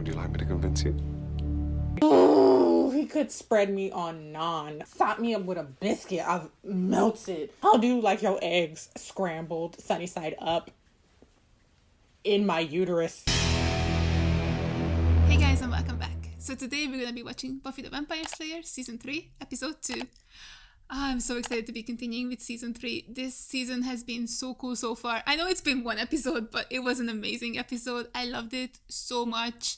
Would you like me to convince you? Oh, he could spread me on naan. Sop me up with a biscuit. I'll melt it. I'll do like your eggs scrambled, sunny side up, in my uterus. Hey guys, and welcome back. So today we're gonna be watching Buffy the Vampire Slayer Season 3, Episode 2. I'm so excited to be continuing with Season 3. This season has been so cool so far. I know it's been one episode, but it was an amazing episode. I loved it so much.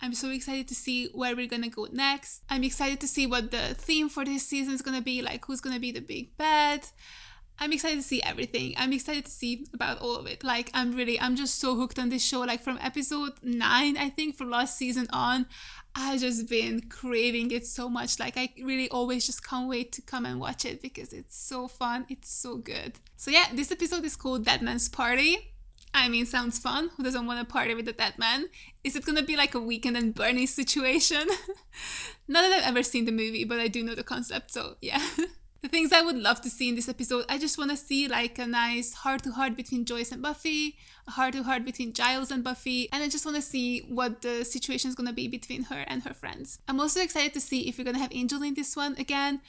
I'm so excited to see where we're gonna go next. I'm excited to see what the theme for this season is gonna be, like who's gonna be the big bad. I'm excited to see everything. I'm excited to see about all of it. Like, I'm just so hooked on this show. Like, from episode 9, I think, from last season on, I've just been craving it so much. Like, I really always just can't wait to come and watch it because it's so fun. It's so good. So yeah, this episode is called Dead Man's Party. I mean, sounds fun. Who doesn't want to party with a dead man? Is it gonna be like a Weekend and Bernie situation? Not that I've ever seen the movie, but I do know the concept, so yeah. The things I would love to see in this episode, I just want to see like a nice heart-to-heart between Joyce and Buffy, a heart-to-heart between Giles and Buffy, and I just want to see what the situation is going to be between her and her friends. I'm also excited to see if we're going to have Angel in this one again,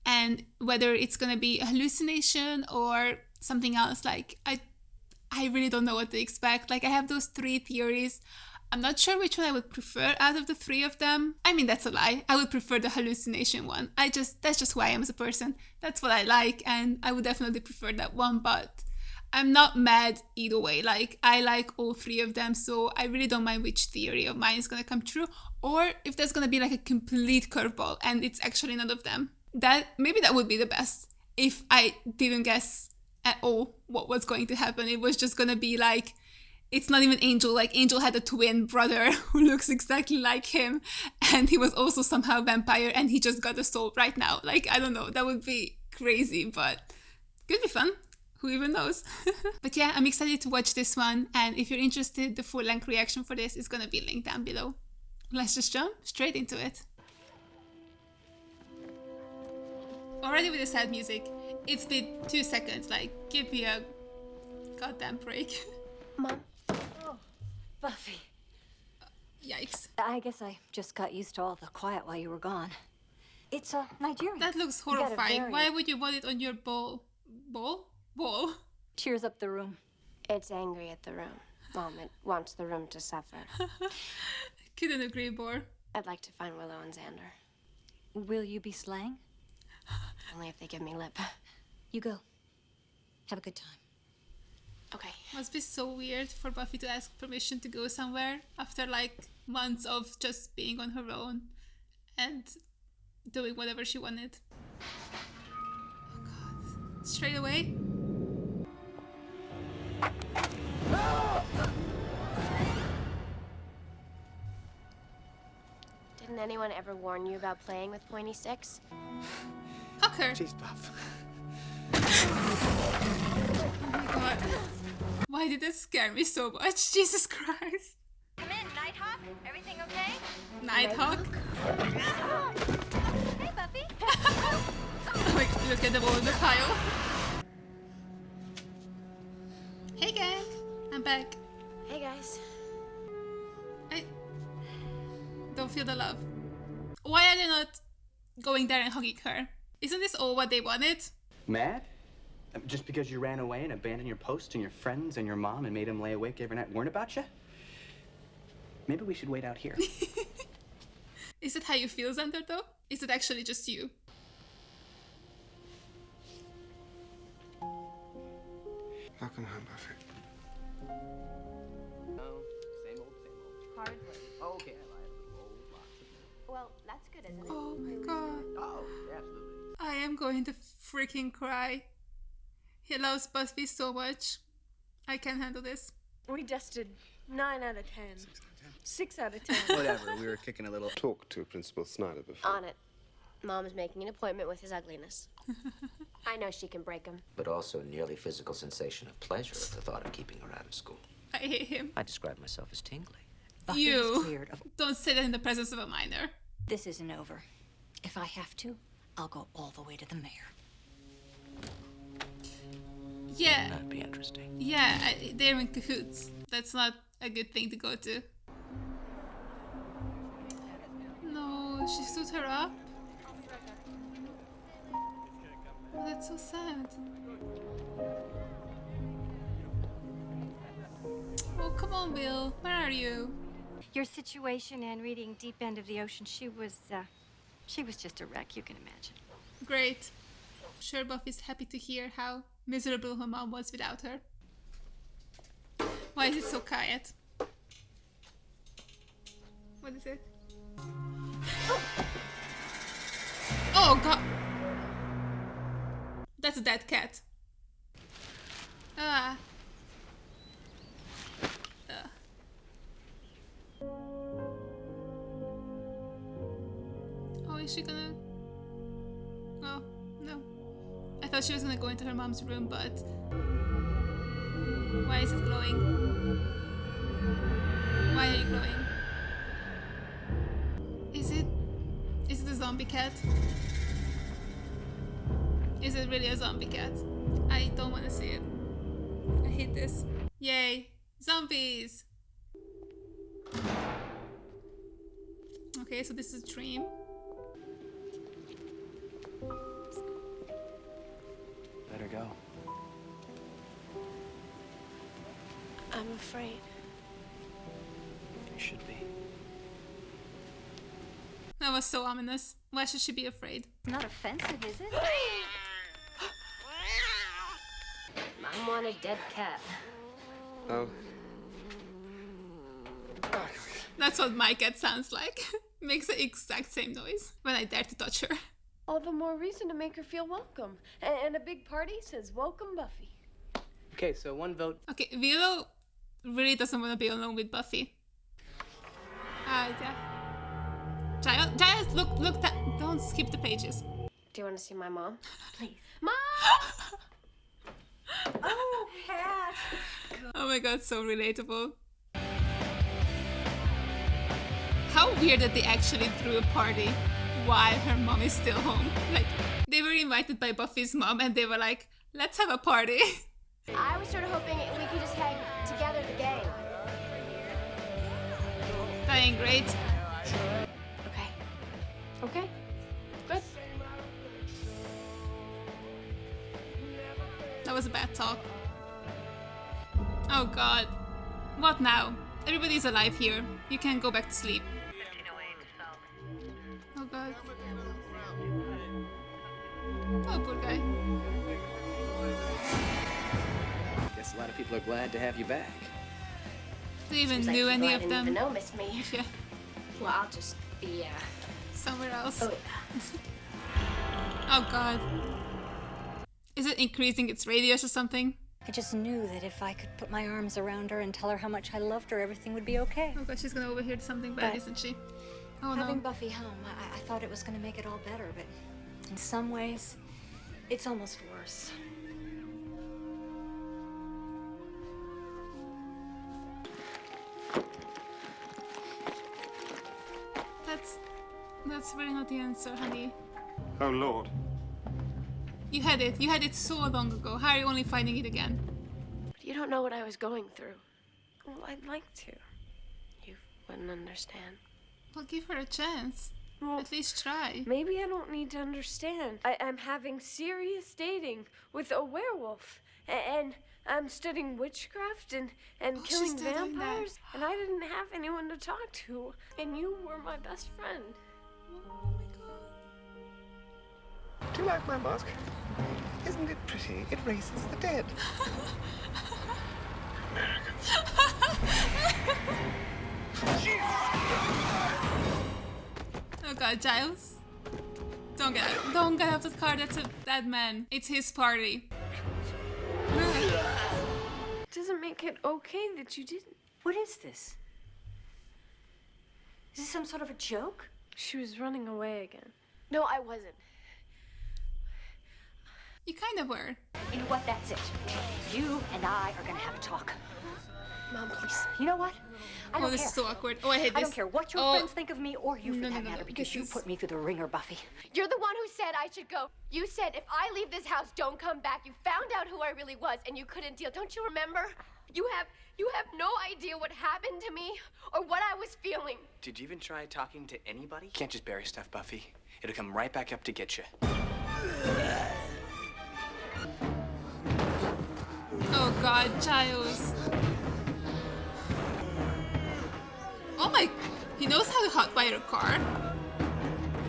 and whether it's going to be a hallucination or something else. Like, I really don't know what to expect. Like, I have those 3 theories. I'm not sure which one I would prefer out of the 3 of them. I mean, that's a lie. I would prefer the hallucination one. That's just who I am as a person. That's what I like, and I would definitely prefer that one, but I'm not mad either way. Like, I like all 3 of them, so I really don't mind which theory of mine is gonna come true, or if there's gonna be like a complete curveball and it's actually none of them. Maybe that would be the best. If I didn't guess at all what was going to happen, it was just gonna be like, it's not even Angel. Like, Angel had a twin brother who looks exactly like him, and he was also somehow vampire, and he just got a soul right now. Like, I don't know, that would be crazy, but could be fun. Who even knows? But yeah, I'm excited to watch this one, and if you're interested, the full-length reaction for this is gonna be linked down below. Let's just jump straight into it. Already with the sad music, it's been 2 seconds. Like, give me a goddamn break. Mom? Oh, Buffy. Yikes. I guess I just got used to all the quiet while you were gone. It's Nigerian. That looks horrifying. Why would you want it on your ball? Ball? Cheers up the room. It's angry at the room. Mom, it wants the room to suffer. Couldn't agree more. I'd like to find Willow and Xander. Will you be slaying? Only if they give me lip. You go. Have a good time. Okay. Must be so weird for Buffy to ask permission to go somewhere after like months of just being on her own and doing whatever she wanted. Oh god. Straight away? Didn't anyone ever warn you about playing with pointy sticks? Fucker. Jeez, Buff. Oh my god. Why did that scare me so much? Jesus Christ. Come in, Nighthawk. Everything okay? Nighthawk? Hey, Buffy. Oh my god, look at them all in the pile. Hey gang, I'm back. Hey, guys. I don't feel the love. Why are they not going there and hugging her? Isn't this all what they wanted? Mad? Just because you ran away and abandoned your post and your friends and your mom and made him lay awake every night weren't about you? Maybe we should wait out here. Is it how you feel, Xander, though? Is it actually just you? Welcome home, Buffy. Oh, same old. Hardly. Oh, okay, I lied. A little old box. Well, that's good, isn't it? Oh my god. Oh, absolutely. I am going to freaking cry. He loves Buffy so much. I can't handle this. We dusted 9 out of 10. 6 out of 10. Whatever, we were kicking a little. Talk to Principal Snyder before. On it. Mom's making an appointment with his ugliness. I know she can break him. But also a nearly physical sensation of pleasure at the thought of keeping her out of school. I hate him. I describe myself as tingly. Buffy is You cleared of... don't say that in the presence of a minor. This isn't over. If I have to, I'll go all the way to the mayor. Yeah. That'd be interesting. Yeah, they're in cahoots. That's not a good thing to go to. she stood her up? Oh, that's so sad. Oh, come on, Bill. Where are you? Your situation and reading Deep End of the Ocean, she was just a wreck, you can imagine. Great. I'm sure Buffy's happy to hear how miserable her mom was without her. Why is it so quiet? What is it? Oh god! That's a dead cat. Ah. Oh, is she gonna... Oh, no. I thought she was gonna go into her mom's room, but... Why is it glowing? Why are you glowing? Is it a zombie cat? Is it really a zombie cat? I don't want to see it. I hate this. Yay! Zombies! Okay, so this is a dream. Let her go. I'm afraid. You should be. That was so ominous. Why should she be afraid? Not offensive, is it? I want a dead cat. Oh. That's what my cat sounds like. Makes the exact same noise when I dare to touch her. All the more reason to make her feel welcome. And a big party says, "Welcome, Buffy." Okay, so one vote. Okay, Willow really doesn't want to be alone with Buffy. Yeah. Giles, look, don't skip the pages. Do you want to see my mom? Please. Mom! Oh, Pat! Oh my god, so relatable. How weird that they actually threw a party while her mom is still home. Like, they were invited by Buffy's mom and they were like, let's have a party. I was sort of hoping we could just hang together, the gang. Dying great. Okay. Okay. Good. That was a bad talk. Oh god. What now? Everybody's alive here. You can go back to sleep. Oh god. Oh, poor guy. Guess a lot of people are glad to have you back. Do you even Seems like knew people any I of didn't them? even know missed me. Yeah, Well, I'll just be, somewhere else. oh yeah. Oh god. Is it increasing its radius or something? I just knew that if I could put my arms around her and tell her how much I loved her, everything would be okay. Oh god, she's gonna overhear something bad, But isn't she? Oh Having no. Buffy home, I thought it was going to make it all better, but in some ways, it's almost worse. That's really not the answer, honey. Oh, Lord. You had it so long ago. How are you only finding it again? But you don't know what I was going through. Well, I'd like to. You wouldn't understand. Well, give her a chance. Well, At least try. maybe I don't need to understand. I'm having serious dating with a werewolf. And I'm studying witchcraft and Oh, she's killing still doing that. vampires. And I didn't have anyone to talk to. And you were my best friend. Oh my god. Do you like my mask? Isn't it pretty? It raises the dead. Oh god, Giles. Don't get out of the car, that's a dead man. It's his party. It doesn't make it okay that you didn't. What is this? Is this some sort of a joke? She was running away again. No, I wasn't. You kind of were. You know what? That's it. You and I are going to have a talk. Mom, please. You know what? I Oh, don't this care. is so awkward. Oh, I hate I this. don't care what your Oh, friends think of me or you for No, that no, no, matter, no, because this you is- put me through the ringer, Buffy. You're the one who said I should go. You said if I leave this house, don't come back. You found out who I really was, and you couldn't deal. Don't you remember? You have no idea what happened to me or what I was feeling. Did you even try talking to anybody? You can't just bury stuff, Buffy. It'll come right back up to get you. Oh God, Giles. Oh my, he knows how to hotwire a car.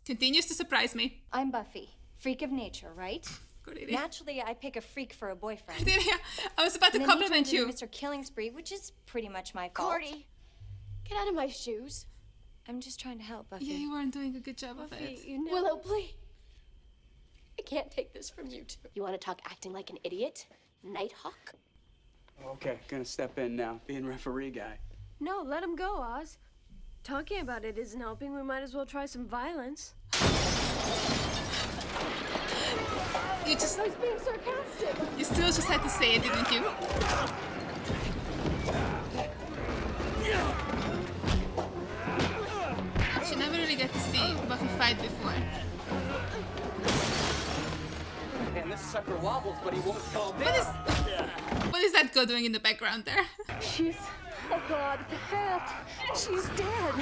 Continues to surprise me. I'm Buffy, freak of nature, right? Cordelia. Naturally, I pick a freak for a boyfriend. Cordelia, I was about to And then he compliment turns you. into Mr. Killing Spree, which is pretty much my fault. Cordy, get out of my shoes. I'm just trying to help, Buffy. Yeah, you weren't doing a good job of it. You know. Willow, please. I can't take this from you two. You want to talk acting like an idiot? Nighthawk? Okay, gonna step in now, being referee guy. No, let him go, Oz. Talking about it isn't helping. We might as well try some violence. You just, I was being sarcastic. you still just had to say it, didn't you? She never really got to see Buffy fight before. Man, this sucker wobbles, but he won't fall down. What is that girl doing in the background there? She's... Oh, God, Pat. She's dead.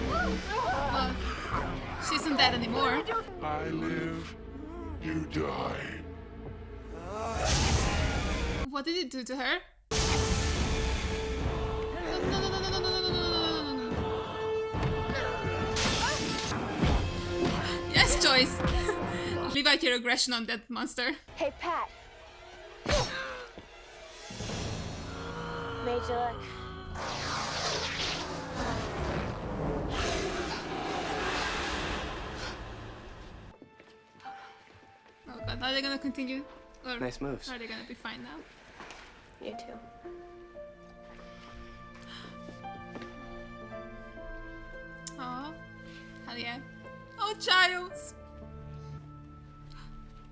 Well, she isn't dead anymore. I live, you die. What did it do to her? No, no, no, no, no, no, no, no, no, no, no, no. Yes, Joyce. Leave out your aggression on that monster. Hey, Pat. Made you look. Oh God, are they gonna continue? Or Nice moves. are they gonna be fine now? You too. Oh, hell yeah. Oh, Giles.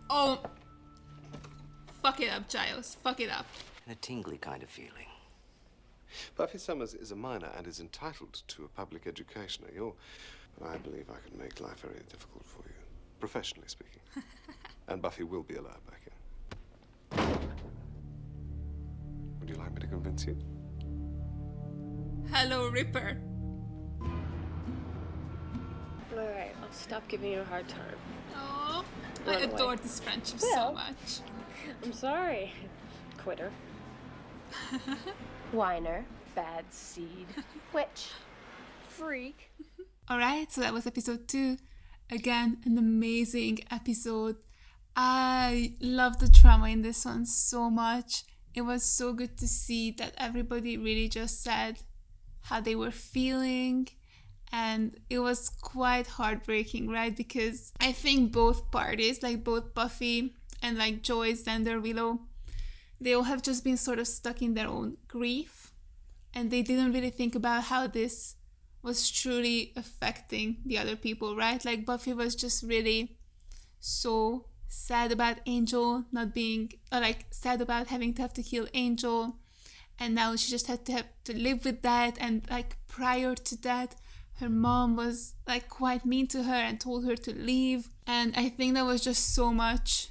Oh. Fuck it up, Giles. Fuck it up. And a tingly kind of feeling. Buffy Summers is a minor and is entitled to a public education. But I believe I can make life very difficult for you, professionally speaking. And Buffy will be allowed back in. Would you like me to convince you? Hello, Ripper. All right, I'll stop giving you a hard time. Oh, I Run away. adore this friendship so Well. much. I'm sorry. Quitter. Whiner. Bad seed. Witch. Freak. Alright, so that was episode 2. Again, an amazing episode. I love the drama in this one so much. It was so good to see that everybody really just said how they were feeling. And it was quite heartbreaking, right? Because I think both parties, like both Buffy and like Joyce, Xander, Willow, they all have just been sort of stuck in their own grief. And they didn't really think about how this was truly affecting the other people, right? Like Buffy was just really so sad about Angel not being, or like sad about having to have to kill Angel. And now she just had to have to live with that. And like prior to that, her mom was like quite mean to her and told her to leave. And I think that was just so much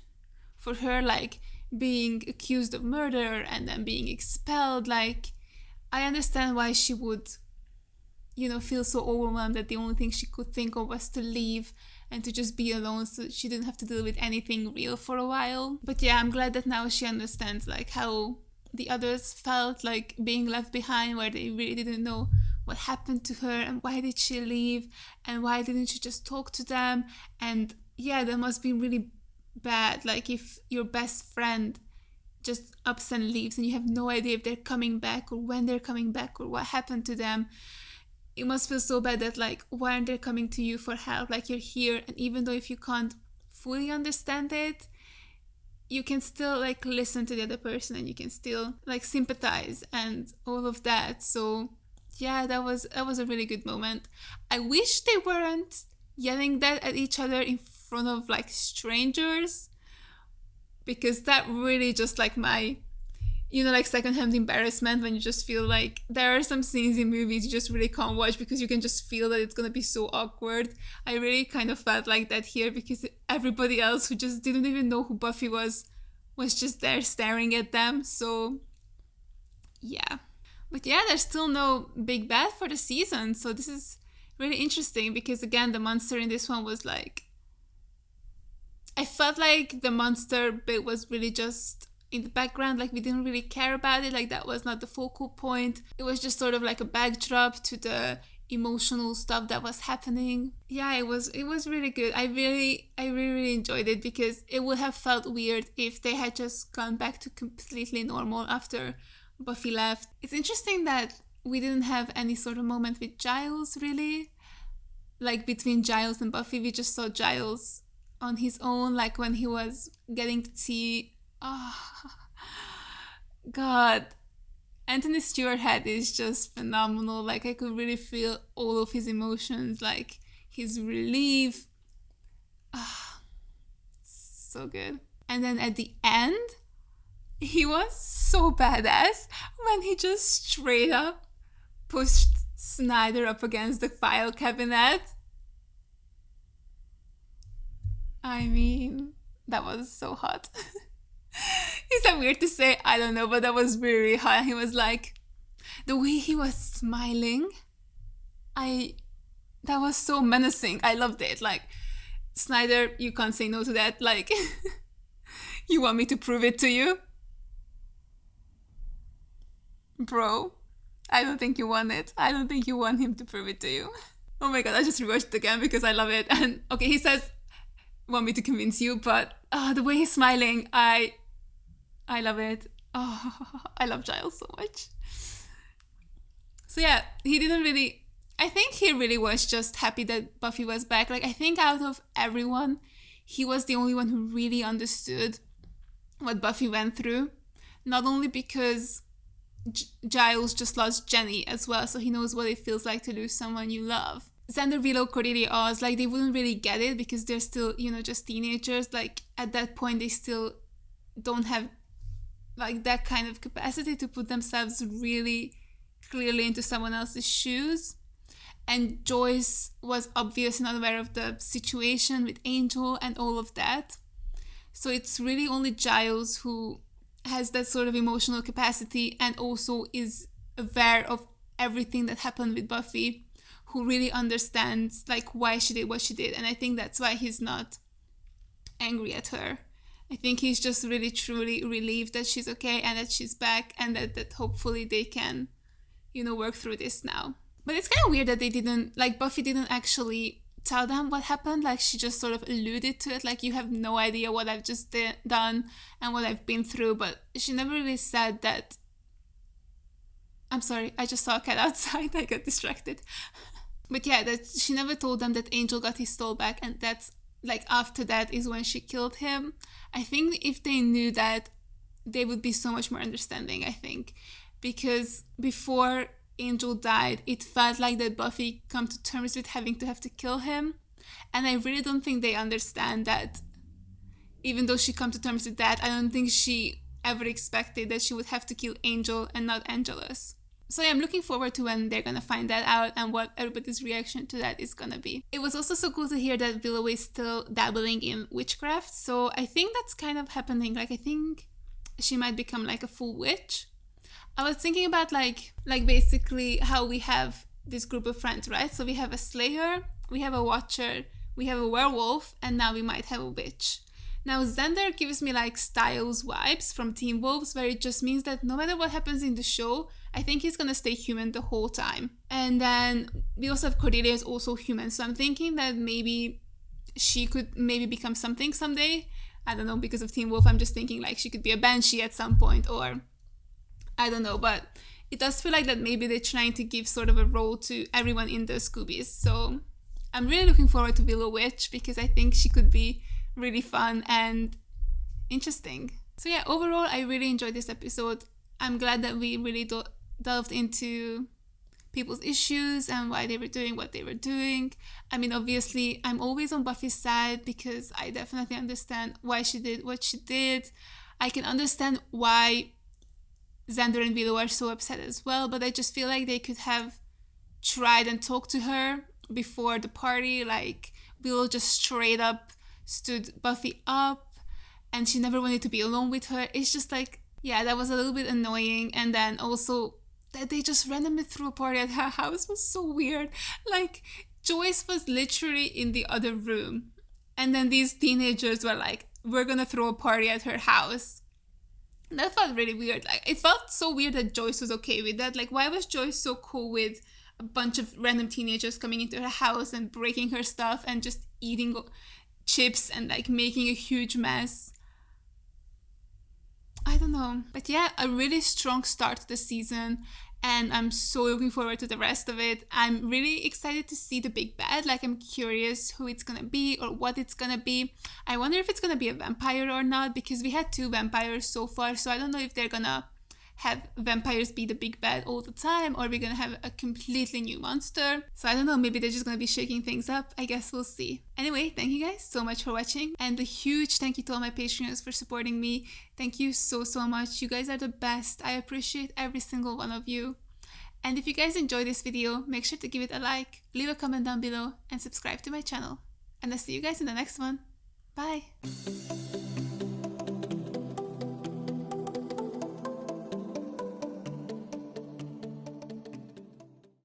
for her, like being accused of murder and then being expelled. Like, I understand why she would, you know, feel so overwhelmed that the only thing she could think of was to leave and to just be alone so she didn't have to deal with anything real for a while. But yeah, I'm glad that now she understands like how the others felt, like being left behind, where they really didn't know what happened to her and why did she leave and why didn't she just talk to them. And yeah, that must be really bad, like if your best friend just ups and leaves and you have no idea if they're coming back or when they're coming back or what happened to them. It must feel so bad that like, why aren't they coming to you for help? Like you're here, and even though if you can't fully understand it, you can still like listen to the other person and you can still like sympathize and all of that. So yeah, that was a really good moment. I wish they weren't yelling that at each other in front of like strangers, because that really just like my you know, like secondhand embarrassment, when you just feel like there are some scenes in movies you just really can't watch because you can just feel that it's gonna be so awkward. I really kind of felt like that here because everybody else who just didn't even know who Buffy was just there staring at them. So yeah. But yeah, there's still no big bad for the season. So this is really interesting because again, the monster in this one was like, I felt like the monster bit was really just in the background, like we didn't really care about it, like that was not the focal point. It was just sort of like a backdrop to the emotional stuff that was happening. Yeah, it was really good. I really enjoyed it because it would have felt weird if they had just gone back to completely normal after Buffy left. It's interesting that we didn't have any sort of moment with Giles, really. Like between Giles and Buffy, we just saw Giles on his own, like when he was getting the tea. Oh, God. Anthony Stewart Head is just phenomenal. Like I could really feel all of his emotions, like his relief. So good. And then at the end, he was so badass when he just straight up pushed Snyder up against the file cabinet. I mean, that was so hot. Is that weird to say? I don't know, but that was really hot. He was like, the way he was smiling, that was so menacing. I loved it. Like, Snyder, you can't say no to that. Like, you want me to prove it to you? Bro, I don't think you want it. I don't think you want him to prove it to you. Oh my God, I just rewatched it again because I love it. And okay, he says, want me to convince you, but the way he's smiling, I love it. Oh, I love Giles so much. So yeah, I think he really was just happy that Buffy was back. Like, I think out of everyone, he was the only one who really understood what Buffy went through. Not only because Giles just lost Jenny as well, so he knows what it feels like to lose someone you love. Xander, Willow, Cordelia, Oz, like they wouldn't really get it because they're still, you know, just teenagers. Like at that point, they still don't have like that kind of capacity to put themselves really clearly into someone else's shoes. And Joyce was obviously not aware of the situation with Angel and all of that. So it's really only Giles who has that sort of emotional capacity and also is aware of everything that happened with Buffy, who really understands like why she did what she did. And I think that's why he's not angry at her. I think he's just really truly relieved that she's okay and that she's back and that hopefully they can, you know, work through this now. But it's kind of weird that they didn't, like Buffy didn't actually tell them what happened. Like she just sort of alluded to it, like you have no idea what I've just done and what I've been through, but she never really said that. I'm sorry, I just saw a cat outside. I got distracted. But yeah, that she never told them that Angel got his soul back, and that's like after that is when she killed him. I think if they knew that, they would be so much more understanding, I think, because before Angel died, it felt like that Buffy come to terms with having to have to kill him, and I really don't think they understand that. Even though she come to terms with that, I don't think she ever expected that she would have to kill Angel and not Angelus. So yeah, I'm looking forward to when they're gonna find that out and what everybody's reaction to that is gonna be. It was also so cool to hear that Willow is still dabbling in witchcraft, so I think that's kind of happening. Like I think she might become like a full witch. I was thinking about like basically how we have this group of friends, right? So we have a Slayer, we have a Watcher, we have a werewolf, and now we might have a witch. Now Xander gives me like Styles vibes from Teen Wolves, where it just means that no matter what happens in the show, I think he's gonna stay human the whole time. And then we also have Cordelia is also human, so I'm thinking that maybe she could maybe become something someday. I don't know, because of Teen Wolf, I'm just thinking like she could be a Banshee at some point, or I don't know, but it does feel like that maybe they're trying to give sort of a role to everyone in the Scoobies. So I'm really looking forward to Willow Witch because I think she could be really fun and interesting. So yeah, overall, I really enjoyed this episode. I'm glad that we really delved into people's issues and why they were doing what they were doing. I mean, obviously, I'm always on Buffy's side because I definitely understand why she did what she did. I can understand why Xander and Willow are so upset as well, but I just feel like they could have tried and talked to her before the party. Like, Willow just straight up stood Buffy up and she never wanted to be alone with her. It's just like, yeah, that was a little bit annoying. And then also that they just randomly threw a party at her house was so weird. Like, Joyce was literally in the other room, and then these teenagers were like, we're gonna throw a party at her house. And that felt really weird. Like, it felt so weird that Joyce was okay with that. Like, why was Joyce so cool with a bunch of random teenagers coming into her house and breaking her stuff and just eating chips and like making a huge mess? I don't know. But yeah, a really strong start to the season, and I'm so looking forward to the rest of it. I'm really excited to see the big bad. Like, I'm curious who it's gonna be or what it's gonna be. I wonder if it's gonna be a vampire or not, because we had 2 vampires so far, so I don't know if they're gonna have vampires be the big bad all the time, or we're gonna have a completely new monster. So I don't know, maybe they're just gonna be shaking things up. I guess we'll see. Anyway, thank you guys so much for watching, and a huge thank you to all my Patreons for supporting me. Thank you so much. You guys are the best. I appreciate every single one of you. And if you guys enjoyed this video, make sure to give it a like, leave a comment down below, and subscribe to my channel. And I'll see you guys in the next one. Bye!